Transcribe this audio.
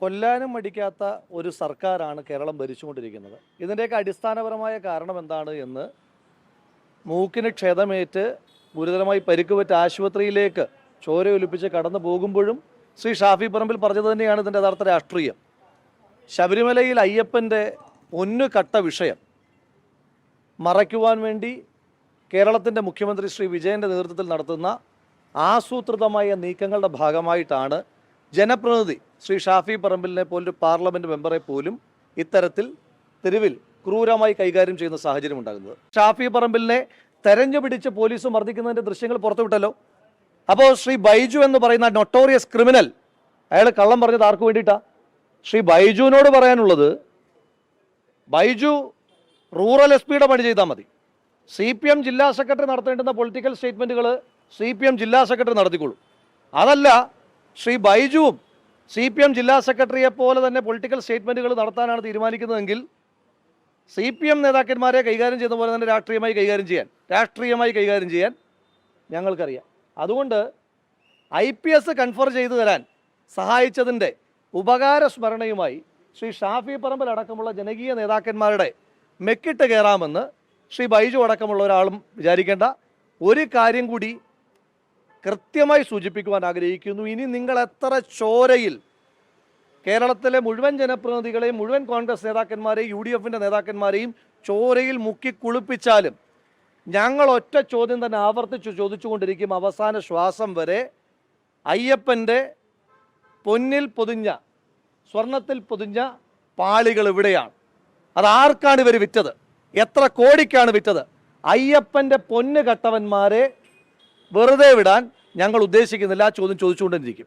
കൊല്ലാനും മടിക്കാത്ത ഒരു സർക്കാരാണ് കേരളം ഭരിച്ചുകൊണ്ടിരിക്കുന്നത്. ഇതിൻ്റെയൊക്കെ അടിസ്ഥാനപരമായ കാരണം എന്താണ് എന്ന് മൂക്കിന് ക്ഷതമേറ്റ് ഗുരുതരമായി പരിക്കുപറ്റ ആശുപത്രിയിലേക്ക് ചോരയൊലിപ്പിച്ച് കടന്നു പോകുമ്പോഴും ശ്രീ ഷാഫി പറമ്പിൽ പറഞ്ഞത് തന്നെയാണ് ഇതിൻ്റെ യഥാർത്ഥ രാഷ്ട്രീയം. ശബരിമലയിൽ അയ്യപ്പൻ്റെ പൊന്നുകട്ട വിഷയം മറയ്ക്കുവാൻ വേണ്ടി കേരളത്തിൻ്റെ മുഖ്യമന്ത്രി ശ്രീ വിജയൻ്റെ നേതൃത്വത്തിൽ നടത്തുന്ന ആസൂത്രിതമായ നീക്കങ്ങളുടെ ഭാഗമായിട്ടാണ് ജനപ്രതിനിധി ശ്രീ ഷാഫി പറമ്പിലിനെ പോലൊരു പാർലമെൻറ്റ് മെമ്പറെ പോലും ഇത്തരത്തിൽ തെരുവിൽ ക്രൂരമായി കൈകാര്യം ചെയ്യുന്ന സാഹചര്യം ഉണ്ടാകുന്നത്. ഷാഫി പറമ്പിലിനെ തെരഞ്ഞു പിടിച്ച് പോലീസ് മർദ്ദിക്കുന്നതിൻ്റെ ദൃശ്യങ്ങൾ പുറത്തുവിട്ടല്ലോ. അപ്പോൾ ശ്രീ ബൈജു എന്ന് പറയുന്ന നൊട്ടോറിയസ് ക്രിമിനൽ അയാൾ കള്ളം പറഞ്ഞത് ആർക്ക് വേണ്ടിയിട്ടാണ്? ശ്രീ ബൈജുവിനോട് പറയാനുള്ളത്, ബൈജു റൂറൽ എസ് പിയുടെ പണി ചെയ്താൽ മതി. CPM ജില്ലാ സെക്രട്ടറി നടത്തേണ്ടുന്ന പൊളിറ്റിക്കൽ സ്റ്റേറ്റ്മെൻറ്റുകൾ CPM ജില്ലാ സെക്രട്ടറി നടത്തിക്കൊള്ളും. അതല്ല, ശ്രീ ബൈജുവും CPM ജില്ലാ സെക്രട്ടറിയെ പോലെ തന്നെ പൊളിറ്റിക്കൽ സ്റ്റേറ്റ്മെൻറ്റുകൾ നടത്താനാണ് തീരുമാനിക്കുന്നതെങ്കിൽ CPM നേതാക്കന്മാരെ കൈകാര്യം ചെയ്യുന്ന പോലെ തന്നെ രാഷ്ട്രീയമായി കൈകാര്യം ചെയ്യാൻ ഞങ്ങൾക്കറിയാം. അതുകൊണ്ട് IPS കൺഫർ ചെയ്തു തരാൻ സഹായിച്ചതിൻ്റെ ഉപകാര സ്മരണയുമായി ശ്രീ ഷാഫി പറമ്പിൽ അടക്കമുള്ള ജനകീയ നേതാക്കന്മാരുടെ മെക്കിട്ട് കയറാമെന്ന് ശ്രീ ബൈജു അടക്കമുള്ള ഒരാളും വിചാരിക്കേണ്ട. ഒരു കാര്യം കൂടി കൃത്യമായി സൂചിപ്പിക്കുവാൻ ആഗ്രഹിക്കുന്നു. ഇനി നിങ്ങൾ എത്ര ചോരയിൽ കേരളത്തിലെ മുഴുവൻ ജനപ്രതിനിധികളെയും മുഴുവൻ കോൺഗ്രസ് നേതാക്കന്മാരെയും UDFൻ്റെ നേതാക്കന്മാരെയും ചോരയിൽ മുക്കി കുളിപ്പിച്ചാലും ഞങ്ങൾ ഒറ്റ ചോദ്യം തന്നെ ആവർത്തിച്ച് ചോദിച്ചുകൊണ്ടിരിക്കും അവസാന ശ്വാസം വരെ. അയ്യപ്പൻ്റെ പൊന്നിൽ പൊതിഞ്ഞ സ്വർണത്തിൽ പൊതിഞ്ഞ പാളികൾ ഇവിടെയാണ്. അതാർക്കാണ് ഇവർ വിറ്റത്? എത്ര കോടിക്കാണ് വിറ്റത്? അയ്യപ്പൻ്റെ പൊന്ന് കട്ടവന്മാരെ വെറുതെ വിടാൻ ഞങ്ങൾ ഉദ്ദേശിക്കുന്നില്ല. ആ ചോദ്യം ചോദിച്ചുകൊണ്ടിരിക്കും.